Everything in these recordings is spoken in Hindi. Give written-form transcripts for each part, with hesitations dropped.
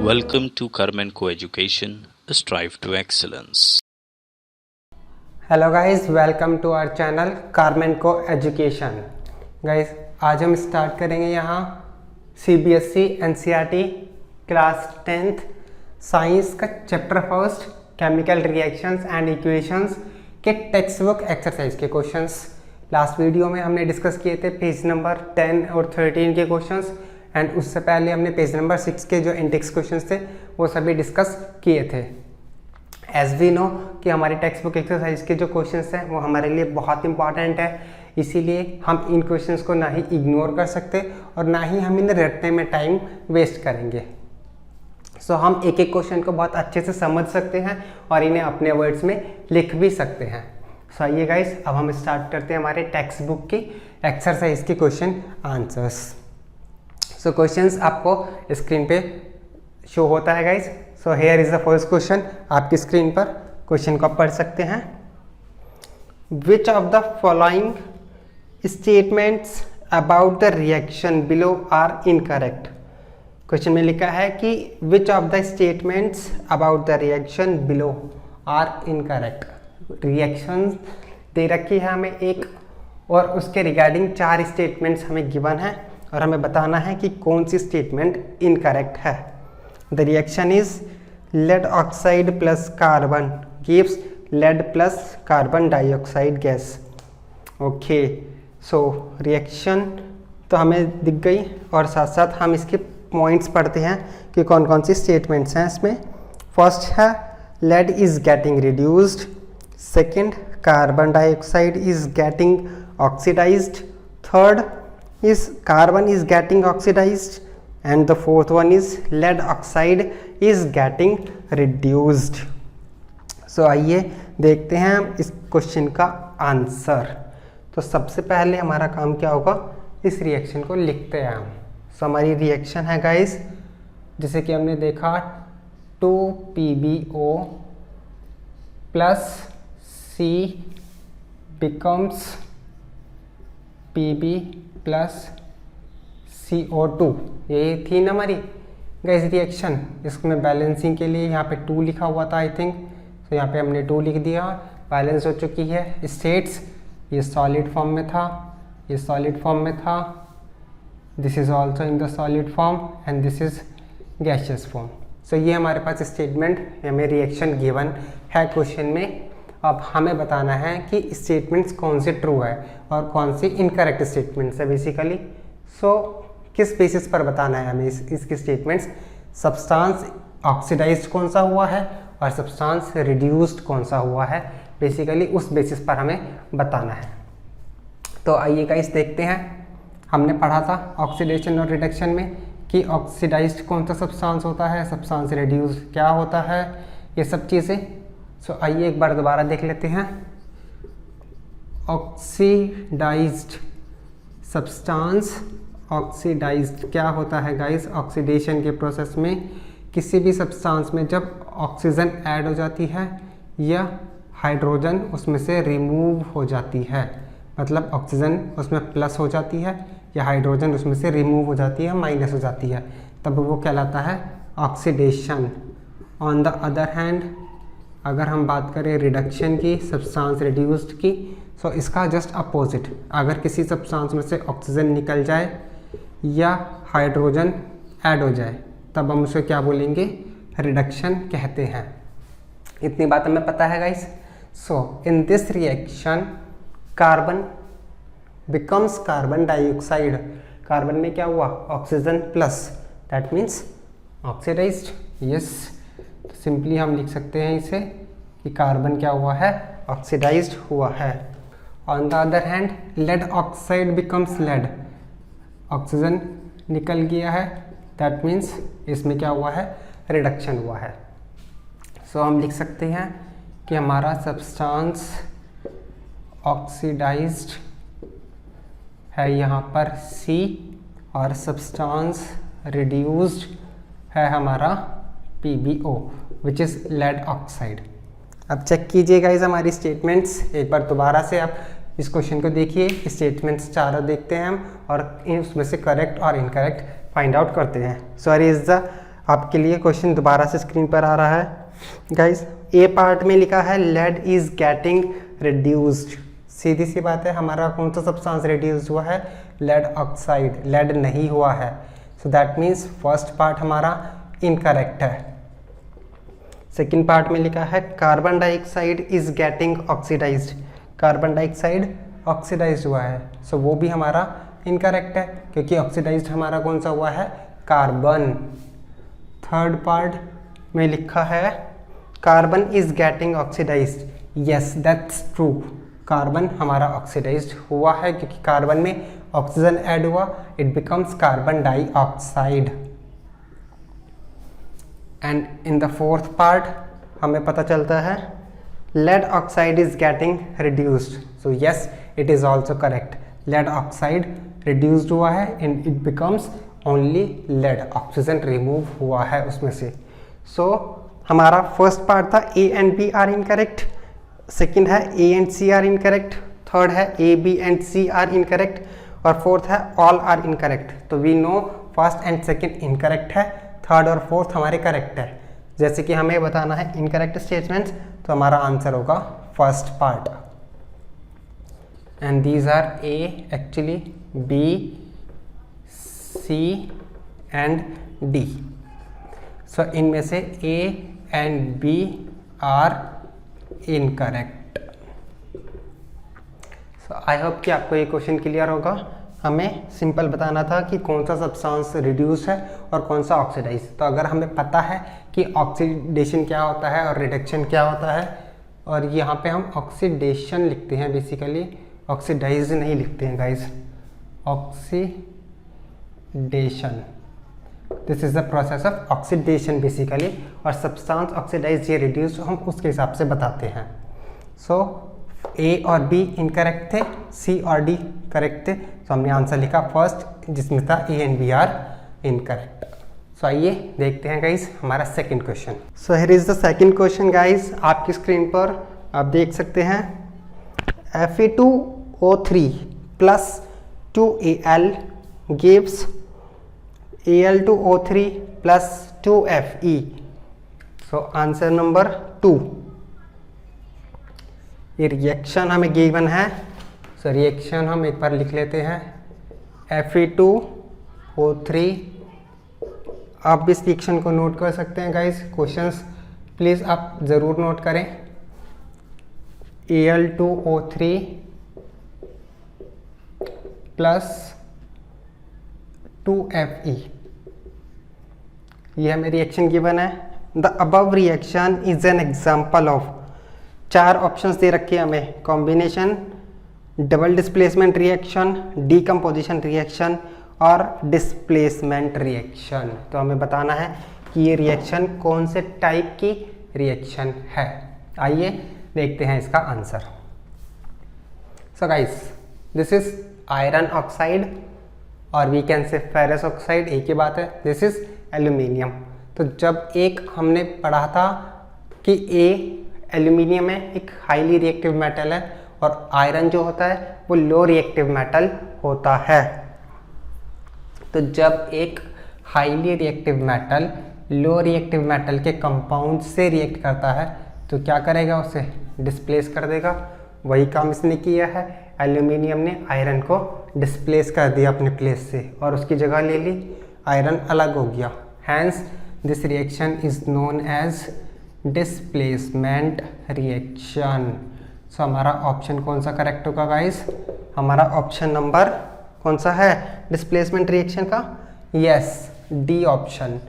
Welcome to Carmen Co-Education, Strive to Excellence. Hello guys, welcome to our channel Carmen co education. Guys, आज हम स्टार्ट करेंगे यहाँ CBSE NCERT class 10th science का chapter first chemical reactions and equations के टेक्स्ट बुक एक्सरसाइज के क्वेश्चंस। लास्ट वीडियो में हमने डिस्कस किए थे पेज नंबर 10 और 13 के क्वेश्चंस, एंड उससे पहले हमने पेज नंबर 6 के जो इंडेक्स क्वेश्चंस थे वो सभी डिस्कस किए थे। एज वी नो कि हमारी टेक्स्ट बुक एक्सरसाइज के जो क्वेश्चंस हैं वो हमारे लिए बहुत इंपॉर्टेंट है, इसीलिए हम इन क्वेश्चंस को ना ही इग्नोर कर सकते और ना ही हम इन्हें रटने में टाइम वेस्ट करेंगे। सो हम एक एक क्वेश्चन को बहुत अच्छे से समझ सकते हैं और इन्हें अपने वर्ड्स में लिख भी सकते हैं। सो आइए गाइस, अब हम स्टार्ट करते हैं हमारे टेक्स्ट बुक की एक्सरसाइज के क्वेश्चन आंसर्स। सो क्वेश्चंस आपको स्क्रीन पे शो होता है guys. So here is the first question, आपकी स्क्रीन पर क्वेश्चन को आप पढ़ सकते हैं। Which of the following statements about the reaction below are incorrect. Question में लिखा है कि which of the statements about the reaction below are incorrect. Reaction दे रखी है हमें एक, और उसके रिगार्डिंग 4 स्टेटमेंट्स हमें गिवन है और हमें बताना है कि कौन सी स्टेटमेंट इनकरेक्ट है। The reaction is lead oxide plus carbon gives lead plus carbon dioxide gas. Okay, so reaction तो हमें दिख गई और साथ साथ हम इसके पॉइंट्स पढ़ते हैं कि कौन कौन सी स्टेटमेंट्स हैं इसमें। फर्स्ट है lead is getting reduced, second carbon dioxide is getting oxidised, third is carbon is getting oxidized, and the fourth one is lead oxide is getting reduced. So आइए देखते हैं हम इस क्वेश्चन का आंसर। तो सबसे पहले हमारा काम क्या होगा, इस रिएक्शन को लिखते हैं हम। सो हमारी रिएक्शन है गाइस, जैसे कि हमने देखा 2PbO plus C becomes Pb plus CO2। यही थी ना हमारी गैस रिएक्शन। इसमें बैलेंसिंग के लिए यहाँ पे 2 लिखा हुआ था आई थिंक, तो यहाँ पे हमने 2 लिख दिया। बैलेंस हो चुकी है। स्टेट्स, ये सॉलिड फॉर्म में था, ये सॉलिड फॉर्म में था, this is also in the solid form and this is gaseous form. So ये हमारे पास स्टेटमेंट हमें रिएक्शन गिवन है क्वेश्चन में। अब हमें बताना है कि स्टेटमेंट्स कौन से ट्रू है और कौन सी इनकरेक्ट स्टेटमेंट्स है बेसिकली। सो किस बेसिस पर बताना है हमें इसकी स्टेटमेंट्स। सब्सटेंस ऑक्सीडाइज्ड कौन सा हुआ है और सब्सटेंस रिड्यूस्ड कौन सा हुआ है, बेसिकली उस बेसिस पर हमें बताना है। तो आइए गाइस देखते हैं। हमने पढ़ा था ऑक्सीडेशन और रिडक्शन में कि ऑक्सीडाइज्ड कौन सा सब्सटेंस होता है, सब्सटेंस रिड्यूस्ड क्या होता है, ये सब चीज़ें। सो आइए एक बार दोबारा देख लेते हैं। ऑक्सीडाइज्ड सब्सटेंस, ऑक्सीडाइज्ड क्या होता है गाइस, ऑक्सीडेशन के प्रोसेस में किसी भी सब्सटेंस में जब ऑक्सीजन ऐड हो जाती है या हाइड्रोजन उसमें से रिमूव हो जाती है, मतलब ऑक्सीजन उसमें प्लस हो जाती है या हाइड्रोजन उसमें से रिमूव हो जाती है, माइनस हो जाती है, तब वो कहलाता है oxidation. On the other hand अगर हम बात करें रिडक्शन की, सब्सटेंस रिड्यूस्ड की, सो इसका जस्ट अपोजिट, अगर किसी सब्सटेंस में से ऑक्सीजन निकल जाए या हाइड्रोजन ऐड हो जाए तब हम उसे क्या बोलेंगे, रिडक्शन कहते हैं। इतनी बात हमें पता है guys. So in this reaction carbon becomes carbon dioxide. Carbon में क्या हुआ, oxygen plus, that means oxidised. Yes, simply हम लिख सकते हैं इसे कि कार्बन क्या हुआ है, ऑक्सीडाइज्ड हुआ है। On the other hand lead oxide becomes lead, oxygen निकल गया है, दैट मीन्स इसमें क्या हुआ है, रिडक्शन हुआ है। सो हम लिख सकते हैं कि हमारा सब्सटेंस ऑक्सीडाइज्ड है यहाँ पर C और सब्सटेंस रिड्यूस्ड है हमारा PbO which is lead oxide. अब चेक कीजिए गाइस हमारी स्टेटमेंट्स एक बार दोबारा से। आप इस क्वेश्चन को देखिए, स्टेटमेंट्स चारों देखते हैं हम और उसमें से करेक्ट और इनकरेक्ट फाइंड आउट करते हैं। सो इज द आपके लिए क्वेश्चन दोबारा से स्क्रीन पर आ रहा है गाइस। ए पार्ट में लिखा है लेड इज गेटिंग रिड्यूस्ड। सीधी सी बात है, हमारा कौन सा सब्सटेंस रिड्यूस हुआ है? Lead oxide. लेड नहीं हुआ है, so that means first part हमारा इनकरेक्ट है। सेकेंड पार्ट में लिखा है carbon dioxide is getting oxidised. Carbon dioxide oxidised हुआ है, सो वो भी हमारा इनकरेक्ट है क्योंकि ऑक्सीडाइज्ड हमारा कौन सा हुआ है? कार्बन। थर्ड पार्ट में लिखा है carbon is getting oxidised. Yes that's true, carbon हमारा ऑक्सीडाइज्ड हुआ है क्योंकि कार्बन में ऑक्सीजन ऐड हुआ, it becomes carbon dioxide. And in the fourth part हमें पता चलता है lead oxide is getting reduced, so yes it is also correct, lead oxide reduced हुआ है and it becomes only lead, oxygen remove हुआ है उसमें से। so हमारा फर्स्ट पार्ट था A and B are incorrect, second है A and C are incorrect, third है A, B and C are incorrect और फोर्थ है all are incorrect। तो we know first and second incorrect है, थर्ड और फोर्थ हमारे करेक्ट है। जैसे कि हमें बताना है इनकरेक्ट स्टेटमेंट्स, तो हमारा आंसर होगा first part. And these are A actually B C and D. So इनमें से A and B are incorrect. So I hope कि आपको ये क्वेश्चन क्लियर होगा। हमें सिंपल बताना था कि कौन सा सब्सटेंस रिड्यूस है और कौन सा ऑक्सीडाइज। तो अगर हमें पता है कि ऑक्सीडेशन क्या होता है और रिडक्शन क्या होता है, और यहाँ पे हम ऑक्सीडेशन लिखते हैं बेसिकली, ऑक्सीडाइज नहीं लिखते हैं guys, oxidation. This is the process of oxidation basically, और सब्सटेंस ऑक्सीडाइज ये रिड्यूस हम उसके हिसाब से बताते हैं। सो ए और बी इनकरेक्ट थे, सी और डी करेक्ट थे, तो हमने आंसर लिखा फर्स्ट जिसमें था A and B are incorrect. So आइए देखते हैं गाइस हमारा second question. So here is the second question guys, आपकी स्क्रीन पर आप देख सकते हैं Fe2O3 plus 2Al gives Al2O3 plus 2Fe। So answer number 2। ये रिएक्शन हमें गिवन है, सो रिएक्शन हम एक बार लिख लेते हैं Fe2O3। आप भी इस रिएक्शन को नोट कर सकते हैं गाइस, क्वेश्चंस प्लीज़ आप ज़रूर नोट करें। Al2O3 प्लस 2Fe, ये हमें रिएक्शन गिवन है। The above reaction is an example of, चार ऑप्शंस दे रखे हैं हमें, combination, double displacement reaction, decomposition reaction और डिस्प्लेसमेंट रिएक्शन। तो हमें बताना है कि ये रिएक्शन कौन से टाइप की रिएक्शन है। आइए देखते हैं इसका answer. So guys this is iron oxide और we can say ferrous oxide, एक ही बात है। This is aluminium. तो जब एक हमने पढ़ा था कि एल्यूमिनियम है, एक हाईली रिएक्टिव मेटल है, और आयरन जो होता है वो लो रिएक्टिव मेटल होता है। तो जब एक highly reactive metal low reactive metal के कंपाउंड से रिएक्ट करता है तो क्या करेगा? उसे डिस्प्लेस कर देगा। वही काम इसने किया है, एल्यूमिनियम ने आयरन को डिस्प्लेस कर दिया अपने प्लेस से और उसकी जगह ले ली, आयरन अलग हो गया। Hence this reaction is known as displacement reaction. So हमारा ऑप्शन कौन सा करेक्ट होगा गाइस? हमारा ऑप्शन नंबर कौन सा है डिस्प्लेसमेंट रिएक्शन का? यस, डी ऑप्शन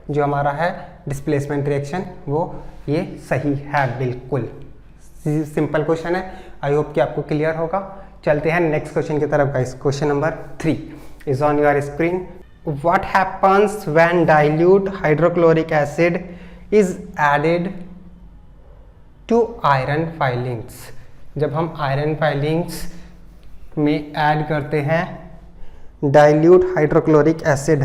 जो हमारा है डिस्प्लेसमेंट रिएक्शन, वो ये सही है बिल्कुल। सिंपल क्वेश्चन है, आई होप कि आपको क्लियर होगा। चलते हैं नेक्स्ट क्वेश्चन की तरफ guys. Question number 3 is on your screen. What happens when dilute hydrochloric acid is added to iron filings? जब हम आयरन फाइलिंग्स में ऐड करते हैं डाइल्यूट हाइड्रोक्लोरिक एसिड,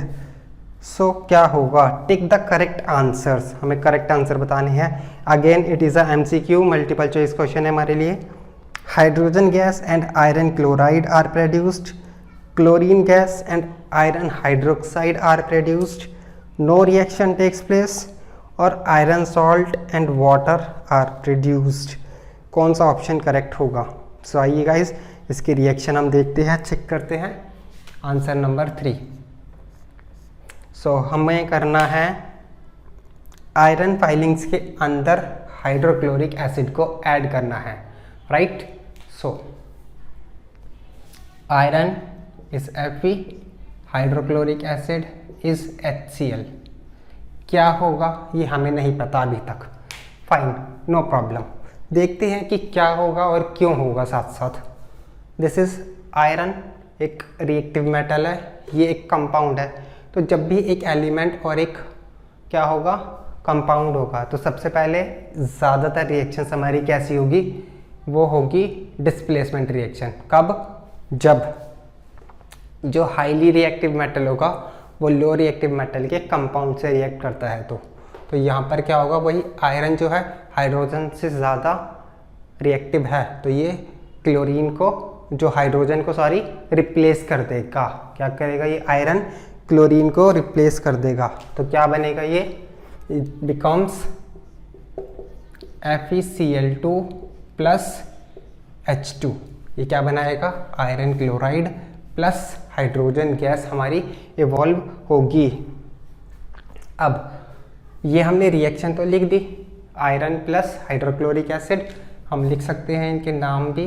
सो क्या होगा? टिक द करेक्ट आंसर्स, हमें करेक्ट आंसर बताने हैं। Again it is a MCQ multiple choice question है हमारे लिए। Hydrogen gas and iron chloride are produced, chlorine gas and iron hydroxide are produced, no reaction takes place और iron salt and water are reduced. कौन सा ऑप्शन करेक्ट होगा? सो आइए गाइस इसकी रिएक्शन हम देखते हैं, चेक करते हैं। Answer number 3। सो हमें करना है आयरन फाइलिंग्स के अंदर हाइड्रोक्लोरिक एसिड को ऐड करना है, right. So iron is Fe, hydrochloric acid is HCl। क्या होगा ये हमें नहीं पता अभी तक। फाइन, नो प्रॉब्लम, देखते हैं कि क्या होगा और क्यों होगा साथ साथ। दिस इज आयरन, एक रिएक्टिव मेटल है, ये एक कंपाउंड है। तो जब भी एक एलिमेंट और एक क्या होगा, कंपाउंड होगा, तो सबसे पहले ज़्यादातर रिएक्शंस हमारी कैसी होगी, वो होगी डिस्प्लेसमेंट रिएक्शन। कब? जब जो हाईली रिएक्टिव मेटल होगा वो लो रिएक्टिव मेटल के कंपाउंड से रिएक्ट करता है। तो यहाँ पर क्या होगा, वही आयरन जो है हाइड्रोजन से ज़्यादा रिएक्टिव है, तो ये क्लोरीन को, जो हाइड्रोजन को रिप्लेस कर देगा। क्या करेगा ये आयरन? क्लोरीन को रिप्लेस कर देगा। तो क्या बनेगा ये? It becomes FeCl2 plus H2। ये क्या बनाएगा? Iron chloride plus hydrogen gas हमारी इवॉल्व होगी। अब ये हमने रिएक्शन तो लिख दी, आयरन प्लस हाइड्रोक्लोरिक एसिड। हम लिख सकते हैं इनके नाम भी,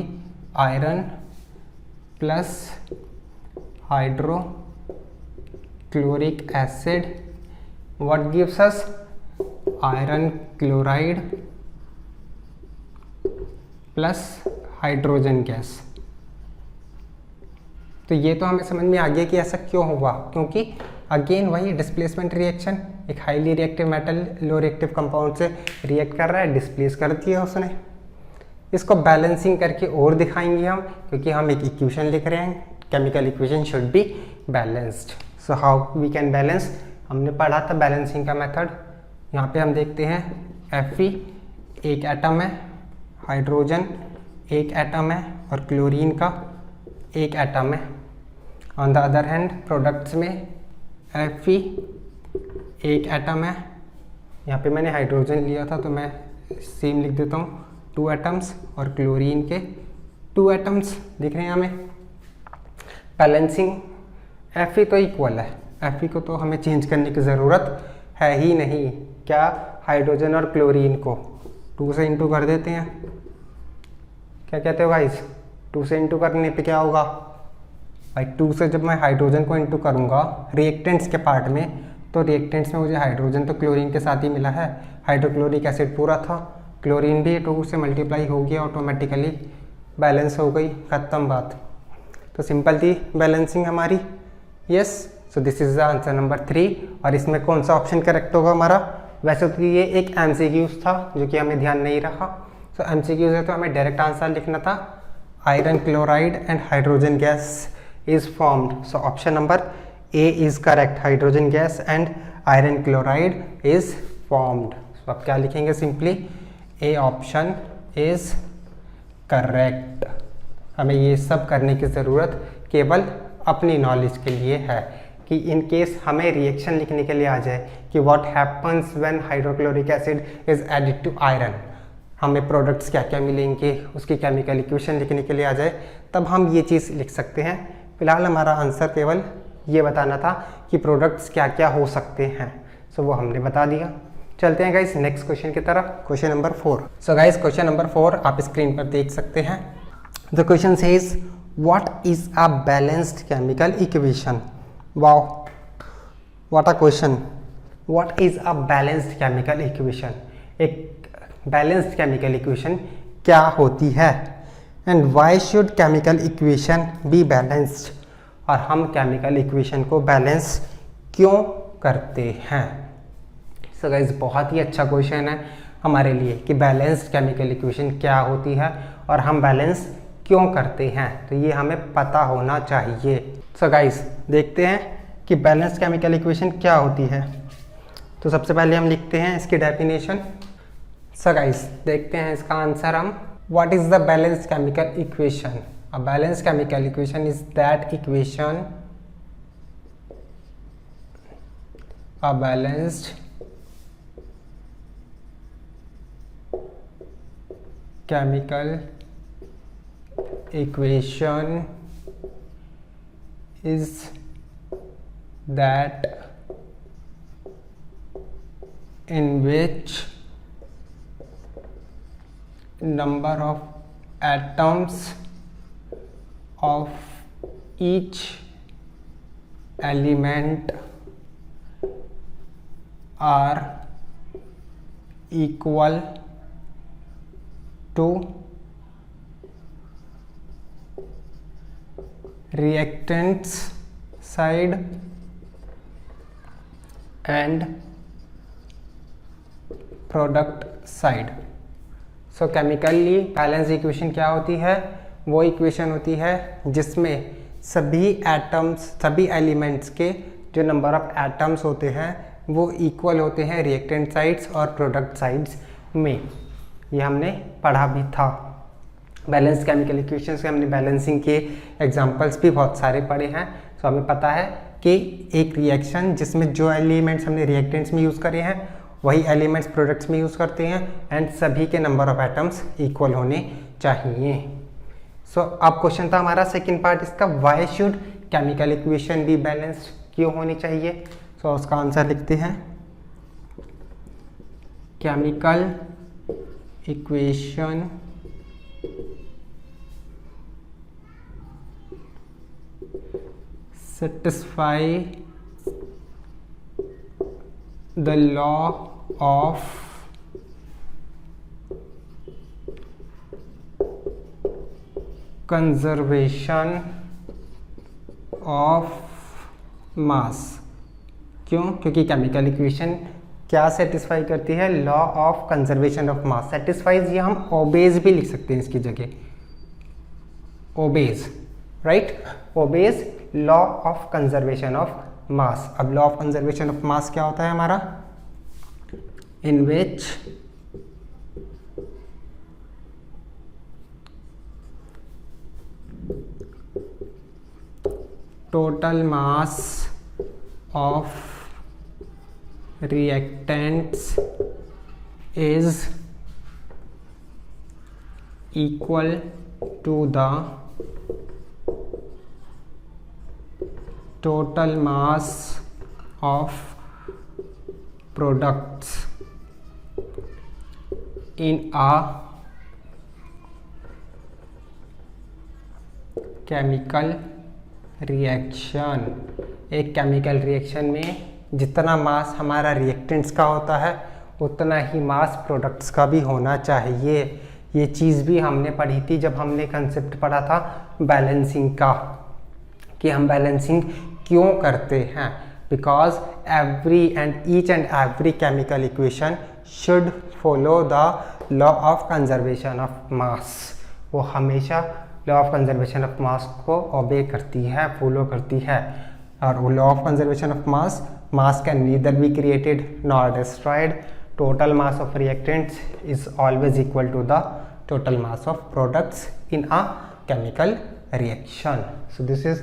iron plus hydrochloric acid what gives us iron chloride plus hydrogen gas. तो ये तो हमें समझ में आ गया कि ऐसा क्यों हुआ, क्योंकि अगेन वही डिस्प्लेसमेंट रिएक्शन, एक highly reactive metal low reactive compound से रिएक्ट कर रहा है, डिस्प्लेस कर दिया उसने। इसको बैलेंसिंग करके और दिखाएंगे हम, क्योंकि हम एक इक्वेशन लिख रहे हैं, chemical equation should be balanced. So how we can balance, हमने पढ़ा था बैलेंसिंग का मेथड। यहाँ पे हम देखते हैं Fe एक एटम है, हाइड्रोजन एक एटम है और क्लोरीन का एक एटम है। On the other hand products में Fe एक एटम है, यहाँ पे मैंने हाइड्रोजन लिया था तो मैं सेम लिख देता हूँ, 2 एटम्स, और क्लोरीन के 2 एटम्स दिख रहे हैं हमें। बैलेंसिंग Fe तो इक्वल है, Fe को तो हमें चेंज करने की ज़रूरत है ही नहीं। क्या? हाइड्रोजन और क्लोरीन को 2 से इंटू कर देते हैं। क्या कहते हो गाइस? 2 से इंटू करने पे क्या होगा भाई? 2 से जब मैं हाइड्रोजन को इंटू करूँगा रिएक्टेंट्स के पार्ट में, तो रिएक्टेंट्स में मुझे हाइड्रोजन तो क्लोरीन के साथ ही मिला है, हाइड्रोक्लोरिक एसिड पूरा था, क्लोरीन भी 2 से मल्टीप्लाई हो गया, ऑटोमेटिकली बैलेंस हो गई, ख़त्म बात। तो सिंपल थी बैलेंसिंग हमारी। Yes, so this is the answer number 3। और इसमें कौन सा ऑप्शन करेक्ट होगा हमारा? वैसे तो ये एक MCQs था जो कि हमें ध्यान नहीं रखा। सो MCQs है तो हमें डायरेक्ट आंसर लिखना था, iron chloride and hydrogen gas is formed. So option number A is correct, hydrogen gas and iron chloride is formed. So अब क्या लिखेंगे? Simply A option is correct. हमें ये सब करने की ज़रूरत केवल अपनी नॉलेज के लिए है कि इन केस हमें रिएक्शन लिखने के लिए आ जाए कि what happens when hydrochloric acid is added to iron, हमें प्रोडक्ट्स क्या क्या मिलेंगे, उसकी केमिकल इक्वेशन लिखने के लिए आ जाए, तब हम ये चीज़ लिख सकते हैं। फिलहाल हमारा आंसर केवल ये बताना था कि प्रोडक्ट्स क्या क्या हो सकते हैं। सो वो हमने बता दिया। चलते हैं गाइस नेक्स्ट क्वेश्चन की तरफ, question number 4। So guys question number 4 आप स्क्रीन पर देख सकते हैं। The question says what is a balanced chemical equation. Wow, what a question. What is a balanced chemical equation. एक बैलेंस्ड केमिकल इक्वेशन क्या होती है and why should chemical equation be balanced, और हम केमिकल इक्वेशन को बैलेंस क्यों करते हैं। सो गाइस बहुत ही अच्छा क्वेश्चन है हमारे लिए कि बैलेंस्ड केमिकल इक्वेशन क्या होती है और हम बैलेंस क्यों करते हैं, तो ये हमें पता होना चाहिए। सो गाइस देखते हैं कि बैलेंस्ड केमिकल इक्वेशन क्या होती है। तो सबसे पहले हम लिखते हैं इसकी डेफिनेशन। सो गाइस देखते हैं इसका आंसर हम। What is the balanced chemical equation. A balanced chemical equation is that equation a balanced chemical equation is that in which number of atoms of each element are equal to reactants side and product side. So chemically balance equation क्या होती है? वो इक्वेशन होती है जिसमें सभी एटम्स, सभी एलिमेंट्स के जो नंबर ऑफ एटम्स होते हैं वो इक्वल होते हैं रिएक्टेंट साइड्स और प्रोडक्ट साइड्स में। ये हमने पढ़ा भी था। बैलेंस केमिकल इक्वेशंस के हमने बैलेंसिंग के एग्जांपल्स भी बहुत सारे पढ़े हैं। सो हमें पता है कि एक रिएक्शन जिसमें जो एलिमेंट्स हमने रिएक्टेंट्स में यूज़ करे हैं वही एलिमेंट्स प्रोडक्ट्स में यूज़ करते हैं एंड सभी के नंबर ऑफ एटम्स इक्वल होने चाहिए। सो अब क्वेश्चन था हमारा सेकंड पार्ट इसका, why should chemical equation be balanced, क्यों होनी चाहिए? सो उसका आंसर लिखते हैं, chemical equation satisfy the law of conservation of mass। क्यों? क्योंकि केमिकल इक्वेशन क्या सेटिस्फाई करती है? Law of conservation of mass. Satisfies ये हम ओबेज भी लिख सकते हैं इसकी जगह, obeys, right? Obeys law of conservation of mass. अब law of conservation of mass क्या होता है हमारा? In which total mass of reactants is equal to the total mass of products in a chemical reaction। एक केमिकल रिएक्शन में जितना मास हमारा रिएक्टेंट्स का होता है उतना ही मास प्रोडक्ट्स का भी होना चाहिए। ये चीज़ भी हमने पढ़ी थी जब हमने कंसेप्ट पढ़ा था बैलेंसिंग का, कि हम बैलेंसिंग क्यों करते हैं। Because every and each and every chemical equation should follow the law of conservation of मास। वो हमेशा लॉ ऑफ कंजर्वेशन ऑफ मास को ओबे करती है, फॉलो करती है। और वो law of conservation of mass can neither be created nor destroyed. Total mass of reactants is always equal to the total mass of products in a chemical reaction. So this is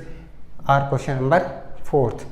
our question number 4th.